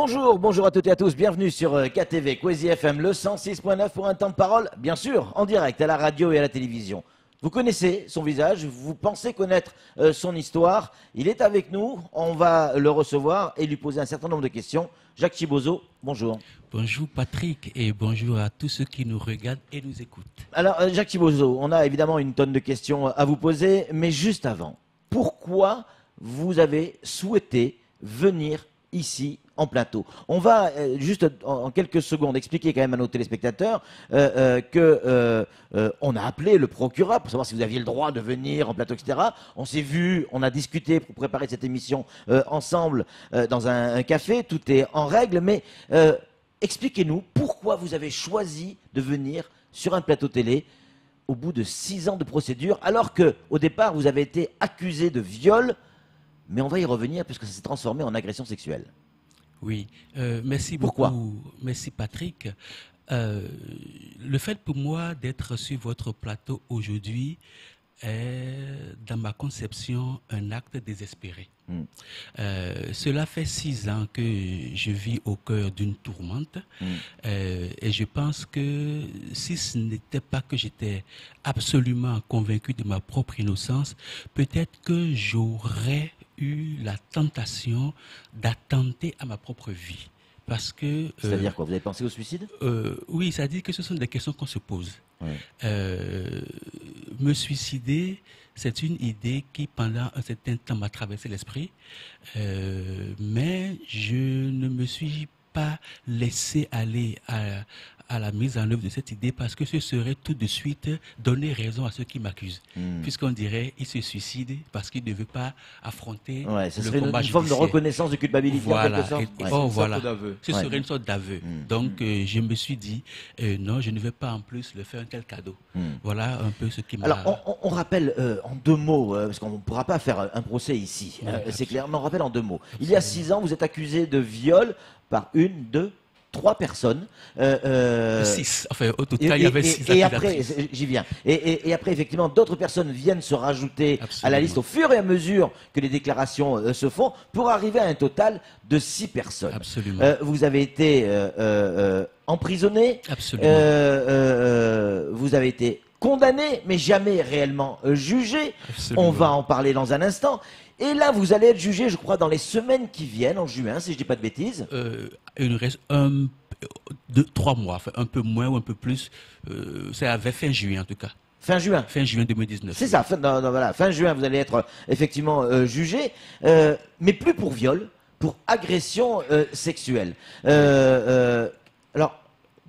Bonjour, bonjour à toutes et à tous, bienvenue sur KTV, Kwezi FM, le 106.9 pour un temps de parole, bien sûr, en direct à la radio et à la télévision. Vous connaissez son visage, vous pensez connaître son histoire, il est avec nous, on va le recevoir et lui poser un certain nombre de questions. Jacques Chibozo, bonjour. Bonjour Patrick et bonjour à tous ceux qui nous regardent et nous écoutent. Alors Jacques Chibozo, on a évidemment une tonne de questions à vous poser, mais juste avant, pourquoi vous avez souhaité venir ici en plateau? On va juste en quelques secondes expliquer quand même à nos téléspectateurs on a appelé le procureur pour savoir si vous aviez le droit de venir en plateau, etc. On s'est vu, on a discuté pour préparer cette émission ensemble dans un café, tout est en règle, mais expliquez-nous pourquoi vous avez choisi de venir sur un plateau télé au bout de 6 ans de procédure, alors qu'au départ vous avez été accusé de viol, mais on va y revenir puisque ça s'est transformé en agression sexuelle. Oui, merci Pourquoi? beaucoup. Merci Patrick. Le fait pour moi d'être sur votre plateau aujourd'hui est, dans ma conception, un acte désespéré. Cela fait 6 ans que je vis au cœur d'une tourmente et je pense que si ce n'était pas que j'étais absolument convaincu de ma propre innocence, peut-être que j'aurais eu la tentation d'attenter à ma propre vie. Parce que... C'est-à-dire quoi? Vous avez pensé au suicide? Oui, c'est-à-dire que ce sont des questions qu'on se pose. Oui. Me suicider, c'est une idée qui, pendant un certain temps, m'a traversé l'esprit, mais je ne me suis pas laissé aller à la mise en œuvre de cette idée parce que ce serait tout de suite donner raison à ceux qui m'accusent. Puisqu'on dirait il se suicide parce qu'il ne veut pas affronter ce le serait combat une forme de judiciaire. reconnaissance de culpabilité Voilà. en quelque sorte. Oh, voilà. Ce Ouais. serait une sorte d'aveu. Donc je me suis dit non, je ne vais pas en plus le faire un tel cadeau. Voilà un peu ce qui m'a... Alors, on rappelle en 2 mots, parce qu'on ne pourra pas faire un procès ici, c'est clair, mais on rappelle en 2 mots. Il y a 6 ans, vous êtes accusé de viol par 1, 2, 3 personnes. 6. Enfin, au total, il y avait 6 et après, accusatrices. j'y viens. Et après, effectivement, d'autres personnes viennent se rajouter à la liste au fur et à mesure que les déclarations se font pour arriver à un total de 6 personnes. Absolument. Vous avez été emprisonné. Absolument. Vous avez été condamné, mais jamais réellement jugé. Absolument. On va en parler dans un instant. Et là, vous allez être jugé, je crois, dans les semaines qui viennent, en juin, si je dis pas de bêtises. Il nous reste 3 mois, enfin, un peu moins ou un peu plus. C'est avec fin juillet en tout cas. Fin juin. Fin juin 2019. C'est ça, voilà, fin juin, vous allez être effectivement jugé, mais plus pour viol, pour agression sexuelle. Alors,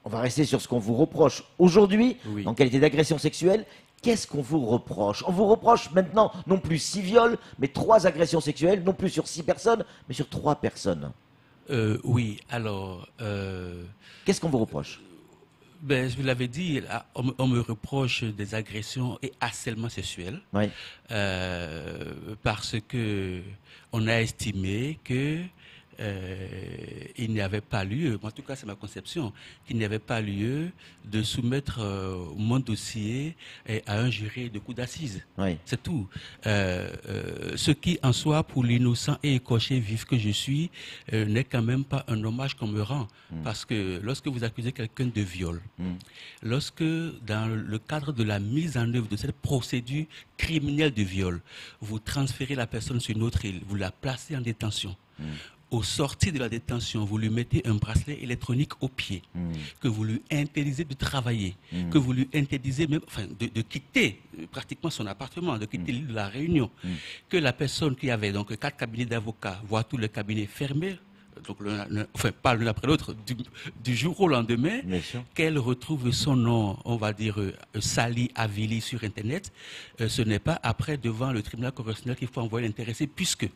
on va rester sur ce qu'on vous reproche aujourd'hui, Oui. en qualité d'agression sexuelle. Qu'est-ce qu'on vous reproche? On vous reproche maintenant non plus 6 viols, mais 3 agressions sexuelles, non plus sur 6 personnes, mais sur 3 personnes. Oui, alors... Qu'est-ce qu'on vous reproche? Ben, je vous l'avais dit, là, on me reproche des agressions et harcèlement sexuel. Oui. Parce que on a estimé que il n'y avait pas lieu, en tout cas c'est ma conception, qu'il n'y avait pas lieu de soumettre mon dossier à un jury de cour d'assises. Oui. C'est tout. Ce qui en soi, pour l'innocent et écorché vif que je suis, n'est quand même pas un hommage qu'on me rend. Parce que lorsque vous accusez quelqu'un de viol, lorsque dans le cadre de la mise en œuvre de cette procédure criminelle de viol, vous transférez la personne sur une autre île, vous la placez en détention. Au sortir de la détention, vous lui mettez un bracelet électronique au pied, que vous lui interdisez de travailler, que vous lui interdisez même, enfin, de quitter pratiquement son appartement, de quitter l'île de la Réunion, que la personne qui avait donc 4 cabinets d'avocats voit tous les cabinets fermés, donc enfin pas l'un après l'autre, du jour au lendemain, qu'elle retrouve son nom, on va dire, sali, avili sur Internet, ce n'est pas après devant le tribunal correctionnel qu'il faut envoyer l'intéressé, puisque...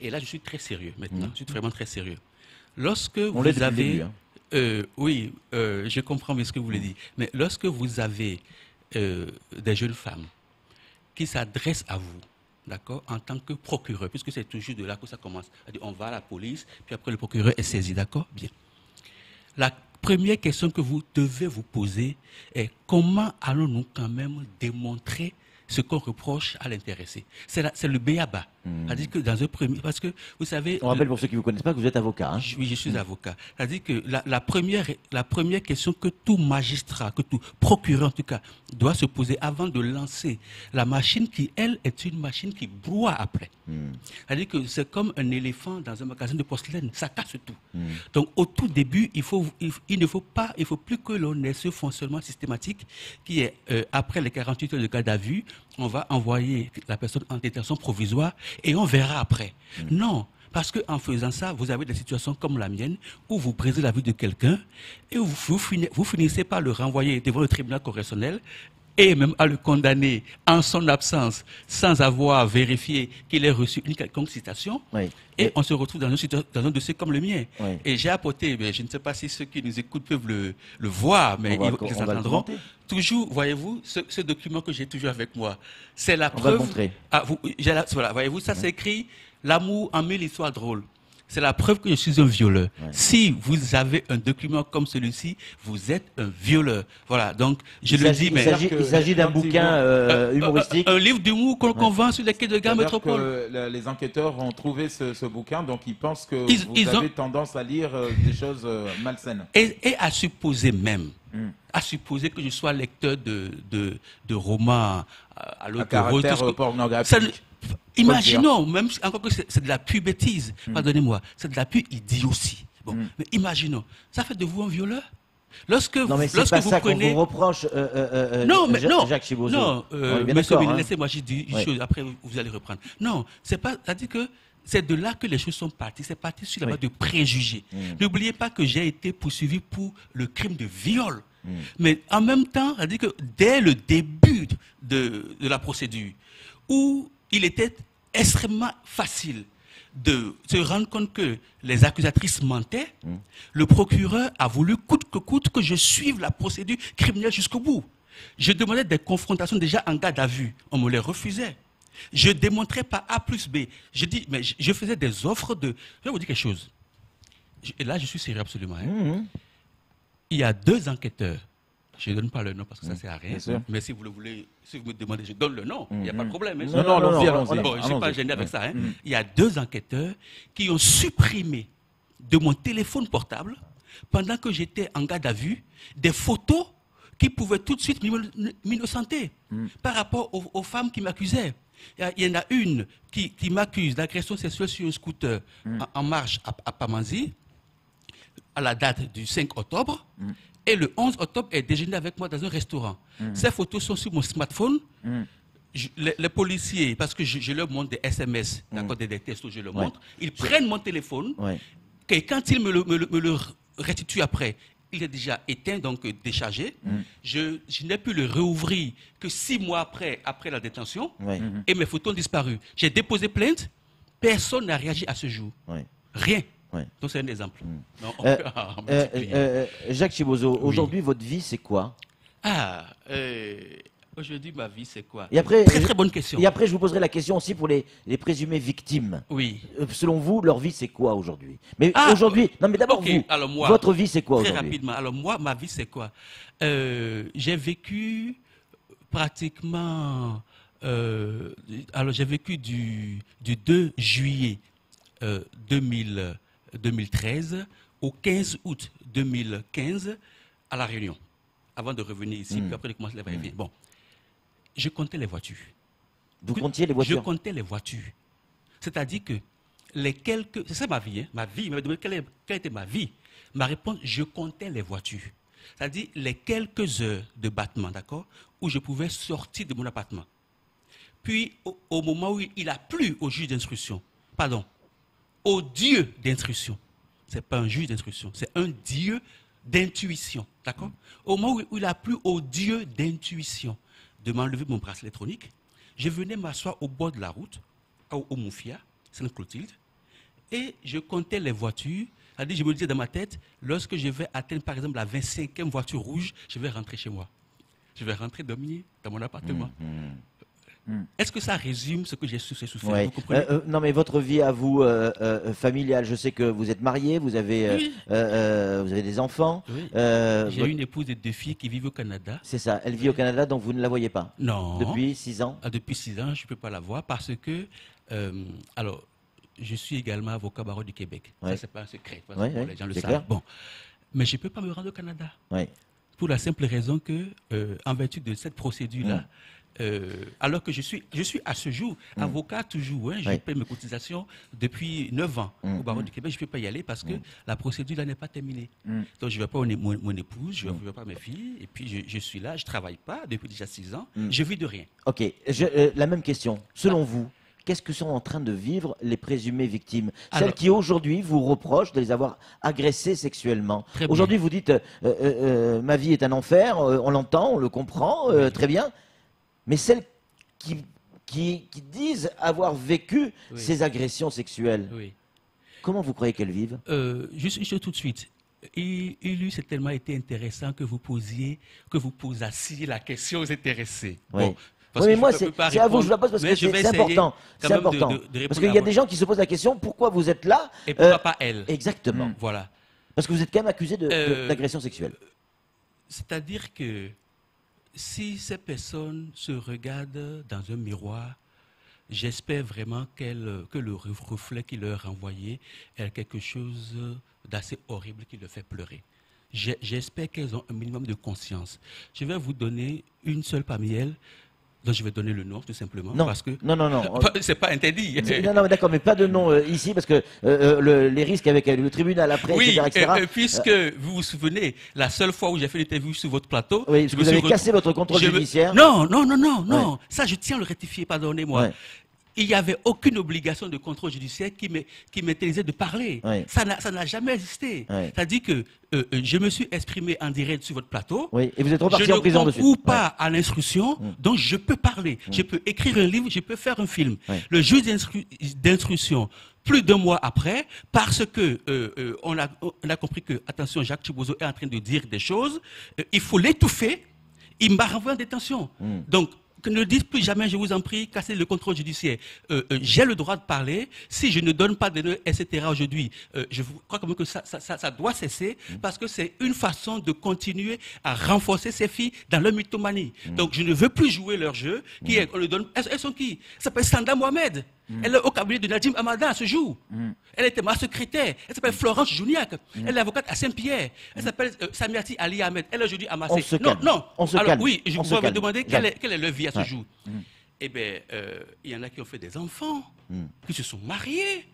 Et là, je suis très sérieux maintenant, je suis vraiment très sérieux. Lorsque vous avez... oui, je comprends bien ce que vous voulez dire. Mais lorsque vous avez des jeunes femmes qui s'adressent à vous, d'accord, en tant que procureur, puisque c'est toujours de là que ça commence. On va à la police, puis après le procureur est saisi, d'accord? Bien. La première question que vous devez vous poser est comment allons-nous quand même démontrer ce qu'on reproche à l'intéressé. C'est le b.a.-ba. C'est-à-dire que dans un premier... Parce que, vous savez... On rappelle pour ceux qui ne vous connaissent pas que vous êtes avocat. Hein. Oui, je suis avocat. C'est-à-dire que la première question que tout magistrat, que tout procureur en tout cas, doit se poser avant de lancer la machine qui, elle, est une machine qui broie après. C'est-à-dire que c'est comme un éléphant dans un magasin de porcelaine. Ça casse tout. Donc, au tout début, il ne faut plus que l'on ait ce fonctionnement systématique qui est, après les 48 heures de garde à vue, on va envoyer la personne en détention provisoire et on verra après. Non, parce qu'en faisant ça, vous avez des situations comme la mienne où vous brisez la vie de quelqu'un et vous finissez par le renvoyer devant le tribunal correctionnel et même à le condamner en son absence sans avoir vérifié qu'il ait reçu une quelconque citation. Oui. Et on se retrouve dans un dossier comme le mien. Oui. Et j'ai apporté, mais je ne sais pas si ceux qui nous écoutent peuvent le voir, mais ils entendront. Toujours, voyez-vous, ce document que j'ai toujours avec moi, c'est la preuve. On va le montrer. Voilà, voyez-vous, ça s'écrit l'amour en 1000 histoires drôles. C'est la preuve que je suis un violeur. Ouais. Si vous avez un document comme celui-ci, vous êtes un violeur. Voilà, donc je le dis, mais... Il s'agit d'un bouquin humoristique. Un livre d'humour qu'on vend sur les quais de gare métropole. Les enquêteurs ont trouvé ce bouquin, donc ils pensent que vous avez tendance à lire des choses malsaines. Et à supposer même, à supposer que je sois lecteur de romans à l'autre caractère pornographique. Imaginons, même encore que c'est de la pure bêtise, pardonnez-moi, c'est de la pure idiotie. Bon, mais imaginons, ça fait de vous un violeur. Non, mais c'est pas ça qu'on vous reproche, Jacques Chibozo. Non, monsieur, laissez-moi juste dire une chose, après vous allez reprendre. Non, c'est pas, c'est-à-dire que c'est de là que les choses sont parties. C'est parti sur la base de préjugés. N'oubliez pas que j'ai été poursuivi pour le crime de viol. Mais en même temps, c'est-à-dire que dès le début de la procédure, où il était extrêmement facile de se rendre compte que les accusatrices mentaient, le procureur a voulu coûte que coûte que je suive la procédure criminelle jusqu'au bout. Je demandais des confrontations déjà en garde à vue. On me les refusait. Je démontrais par A plus B. Je faisais des offres de... Je vais vous dire quelque chose. Et là, je suis sérieux absolument. Il y a 2 enquêteurs. Je ne donne pas le nom parce que ça ne sert à rien. Mais si vous le voulez, si vous me demandez, je donne le nom. Il n'y a pas de problème. Hein. Non, allons-y. Bon, je ne suis pas gêné avec ça. Hein. Il y a 2 enquêteurs qui ont supprimé de mon téléphone portable, pendant que j'étais en garde à vue, des photos qui pouvaient tout de suite m'innocenter par rapport aux femmes qui m'accusaient. Il y en a une qui m'accuse d'agression sexuelle sur un scooter en marche à Pamandzi, à la date du 5 octobre. Et le 11 octobre, elle déjeunait avec moi dans un restaurant. Ces photos sont sur mon smartphone. Les policiers, parce que je leur montre des SMS, d'accord, des textos, je leur montre, ils prennent mon téléphone, et quand ils me le restituent après, il est déjà éteint, donc déchargé. Je n'ai pu le réouvrir que 6 mois après la détention, et mes photos ont disparu. J'ai déposé plainte, personne n'a réagi à ce jour. Rien. Donc c'est un exemple. Jacques Chibozo, aujourd'hui, votre vie, c'est quoi? Aujourd'hui, ma vie, c'est quoi? Et après, très bonne question. Et après, je vous poserai la question aussi pour les présumées victimes. Oui. Selon vous, leur vie, c'est quoi aujourd'hui? Mais aujourd'hui, non, mais d'abord vous, alors moi, votre vie, c'est quoi aujourd'hui? Très rapidement. Alors moi, ma vie, c'est quoi? J'ai vécu pratiquement... alors j'ai vécu du 2 juillet 2013 au 15 août 2015 à La Réunion, avant de revenir ici, puis après de commencer les va-et-vient. Bon, je comptais les voitures. Vous comptiez les voitures? Je comptais les voitures. C'est-à-dire que les quelques... C'est ça ma vie, hein? Ma vie, il m'a demandé quelle était ma vie. Ma réponse, je comptais les voitures. C'est-à-dire les quelques heures de battement, d'accord, où je pouvais sortir de mon appartement. Puis, au moment où il a plu au juge d'instruction, pardon, au Dieu d'instruction. Ce n'est pas un juge d'instruction, c'est un Dieu d'intuition. D'accord? Au moment où il a plu au Dieu d'intuition de m'enlever mon bracelet électronique, je venais m'asseoir au bord de la route, au Moufia, Sainte-Clotilde, et je comptais les voitures. C'est-à-dire, je me disais dans ma tête, lorsque je vais atteindre par exemple la 25e voiture rouge, je vais rentrer chez moi. Je vais rentrer dormir dans mon appartement. Est-ce que ça résume ce que j'ai souffert? Ouais. Vous comprenez? Non, mais votre vie à vous, familiale, je sais que vous êtes marié, vous avez des enfants. Oui. J'ai une épouse et 2 filles qui vivent au Canada. C'est ça, elle vit au Canada, donc vous ne la voyez pas? Non. Depuis 6 ans? Depuis 6 ans, je ne peux pas la voir parce que, alors, je suis également avocat barreau du Québec. Ouais. Ça, c'est pas un secret. Ouais, les gens le c'est savent. clair. Bon. Mais je ne peux pas me rendre au Canada. Ouais. Pour la simple raison que, en vertu de cette procédure-là, alors que je suis à ce jour avocat toujours, hein, je paie mes cotisations depuis 9 ans au barreau du Québec, je ne peux pas y aller parce que la procédure là n'est pas terminée. Donc je ne vais pas mon épouse, je ne vais pas mes filles, et puis je suis là, je ne travaille pas depuis déjà 6 ans, je vis de rien. Ok, la même question. Selon vous, qu'est-ce que sont en train de vivre les présumées victimes? Celles qui aujourd'hui vous reprochent de les avoir agressées sexuellement. Aujourd'hui vous dites ma vie est un enfer, on l'entend, on le comprend, très bien. Mais celles qui disent avoir vécu ces agressions sexuelles, comment vous croyez qu'elles vivent? Juste tout de suite. Il c'est tellement été intéressant que vous posiez la question aux intéressés. Oui. Bon, oui, mais moi, c'est à vous que je la pose parce que c'est important. C'est important. Parce qu'il y a des gens qui se posent la question, pourquoi vous êtes là? Et pourquoi pas elle? Exactement. Voilà. Parce que vous êtes quand même accusé d'agression sexuelle. C'est-à-dire que si ces personnes se regardent dans un miroir, j'espère vraiment que le reflet qui leur est renvoyé est quelque chose d'assez horrible qui leur fait pleurer. J'espère qu'elles ont un minimum de conscience. Je vais vous donner une seule parmi elles. Donc je vais donner le nom tout simplement. Non, parce que non. C'est pas interdit. Non, mais d'accord, mais pas de nom ici parce que les risques avec le tribunal après, etc. Puisque vous vous souvenez, la seule fois où j'ai fait l'interview sur votre plateau, vous avez cassé votre contrôle judiciaire. Non. Ça, je tiens à le rectifier, pardonnez-moi. Ouais. Il n'y avait aucune obligation de contrôle judiciaire qui m'interdisait de parler. Ouais. Ça n'a jamais existé. Ouais. C'est-à-dire que je me suis exprimé en direct sur votre plateau. Oui. Et vous êtes reparti en prison dessus. Je ne concours pas à l'instruction, donc je peux parler. Je peux écrire un livre, je peux faire un film. Le juge d'instruction, plus d'1 mois après, parce que on a compris que, attention, Jacques Thibodeau est en train de dire des choses, il faut l'étouffer, il m'a renvoyé en détention. Donc, ne dites plus jamais, je vous en prie, cassez le contrôle judiciaire. J'ai le droit de parler. Si je ne donne pas de noms, etc. aujourd'hui, je crois quand même que ça doit cesser parce que c'est une façon de continuer à renforcer ces filles dans leur mythomanie. Donc je ne veux plus jouer leur jeu. On le donne. Elles sont qui? Ça s'appelle Sanda Mohamed. Elle est au cabinet de Nadim Amada à ce jour. Elle était ma secrétaire. Elle s'appelle Florence Jouniac. Elle est avocate à Saint-Pierre. Elle s'appelle Samiati Ali Ahmed. Elle est aujourd'hui à Marseille. On se Alors calme. oui, je vous avais demandé quelle est leur vie à ce jour. Eh bien, il y en a qui ont fait des enfants, qui se sont mariés,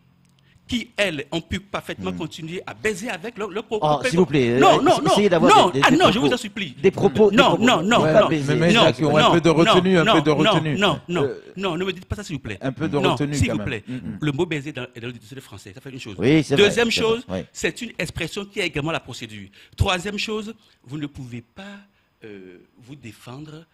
qui, elles, ont pu parfaitement continuer à baiser avec leur propre... S'il vous plaît, essayez d'avoir des non, je vous en supplie. Des propos... Non. Mais un peu de retenue, Non, ne me dites pas ça, s'il vous plaît. Un peu de retenue, s'il vous plaît. Le mot baiser dans le dictionnaire français, ça fait une chose. Oui, c'est Deuxième chose, c'est une expression qui a également la procédure. Troisième chose, vous ne pouvez pas vous défendre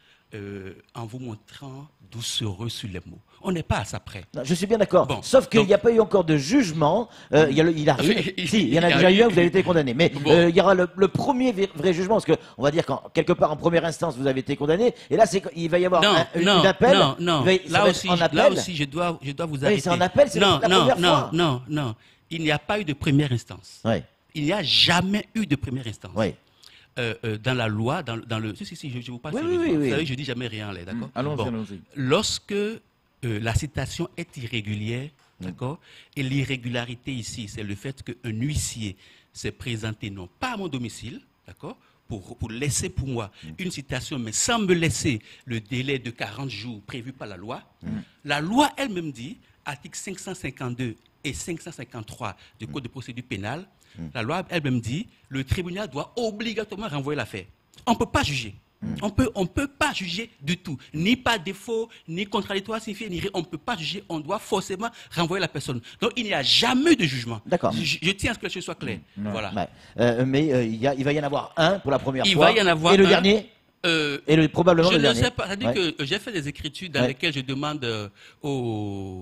en vous montrant doucereux sur les mots. On n'est pas à ça près. Non, je suis bien d'accord. Bon, sauf qu'il n'y a pas eu encore de jugement. Il arrive. Il y en a déjà eu un, vous avez été condamné. Mais il y aura le premier vrai jugement, parce qu'on va dire qu'en quelque part, en première instance, vous avez été condamné. Et là, il va y avoir un appel. Non. Là aussi, je dois vous arrêter. Oui, c'est en appel, c'est la première fois. Non. Il n'y a pas eu de première instance. Ouais. Il n'y a jamais eu de première instance. Oui. Dans la loi, dans le... Si, je vous passe. Oui. Vous savez, je dis jamais rien, là, d'accord? Allons-y. Lorsque la citation est irrégulière, d'accord? Et l'irrégularité ici, c'est le fait qu'un huissier s'est présenté non pas à mon domicile, d'accord? Pour laisser pour moi une citation, mais sans me laisser le délai de 40 jours prévu par la loi. La loi elle-même dit, article 552 et 553 du Code de procédure pénale, la loi elle-même dit, le tribunal doit obligatoirement renvoyer l'affaire. On ne peut pas juger. On peut pas juger du tout. Ni par défaut, ni contradictoire signifié, ni rien. On ne peut pas juger. On doit forcément renvoyer la personne. Donc, il n'y a jamais de jugement. D'accord. Je tiens à ce que les choses soient claires. Voilà. Mais il va y en avoir un pour la première fois. Il va y en avoir Et le dernier probablement je le dernier. Je ne sais pas. C'est-à-dire que j'ai fait des écritures dans lesquelles je demande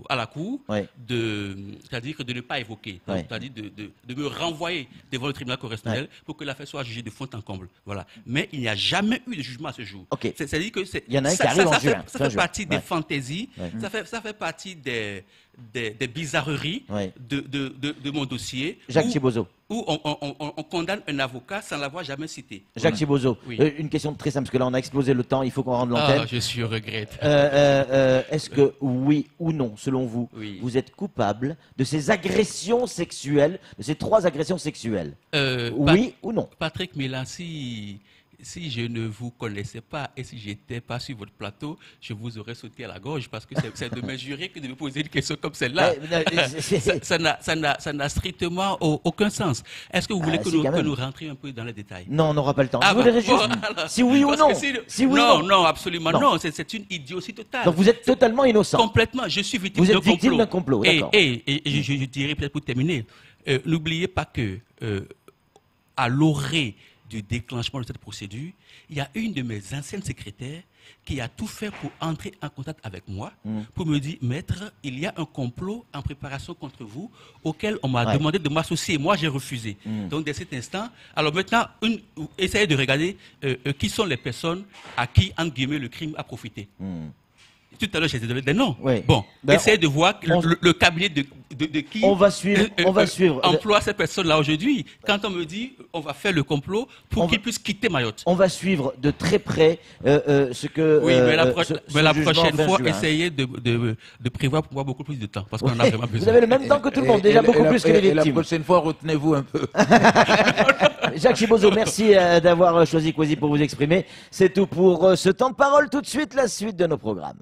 à la Cour c'est-à-dire de ne pas évoquer, c'est-à-dire de me renvoyer devant le tribunal correctionnel pour que l'affaire soit jugée de fond en comble. Voilà. Mais il n'y a jamais eu de jugement à ce jour. C'est-à-dire que il y en a un qui arrive en juin. Ça fait partie des fantaisies, ça fait partie des bizarreries de mon dossier. Jacques Chibozo. Où on condamne un avocat sans l'avoir jamais cité. Jacques Chibozo, une question très simple, parce que là on a explosé le temps, il faut qu'on rende l'antenne. Ah, je suis regrette. Est-ce que, oui ou non, selon vous, vous êtes coupable de ces agressions sexuelles, de ces 3 agressions sexuelles? Oui ou non? Patrick Mélan, si je ne vous connaissais pas et si je n'étais pas sur votre plateau, je vous aurais sauté à la gorge parce que c'est de me jurer que de me poser une question comme celle-là. Ça n'a strictement aucun sens. Est-ce que vous voulez que nous rentrions un peu dans les détails? Non, on n'aura pas le temps. Je voudrais juste si oui ou non. Non, absolument non. C'est une idiotie totale. Donc vous êtes totalement innocent. Complètement. Je suis victime d'un complot. Vous êtes victime d'un complot, d'accord. Et je dirais peut-être pour terminer, n'oubliez pas que à l'orée du déclenchement de cette procédure, il y a une de mes anciennes secrétaires qui a tout fait pour entrer en contact avec moi, pour me dire, maître, il y a un complot en préparation contre vous auquel on m'a demandé de m'associer. Moi, j'ai refusé. Donc, dès cet instant, alors maintenant, essayez de regarder qui sont les personnes à qui, entre guillemets, le crime a profité. Tout à l'heure, j'ai donné des noms. Bon, essayez de voir le cabinet de qui on va suivre emploie ces personnes-là aujourd'hui. Quand on me dit, on va faire le complot pour qu'ils puissent quitter Mayotte. On va suivre de très près ce que... Oui, mais la prochaine fois, essayez de prévoir pour moi beaucoup plus de temps, parce qu'on en a vraiment besoin. Vous avez le même temps que tout le monde, déjà beaucoup plus que les victimes. La prochaine fois, retenez-vous un peu. Jacques Chibozo, merci d'avoir choisi Kwasi pour vous exprimer. C'est tout pour ce temps de parole. Tout de suite, la suite de nos programmes.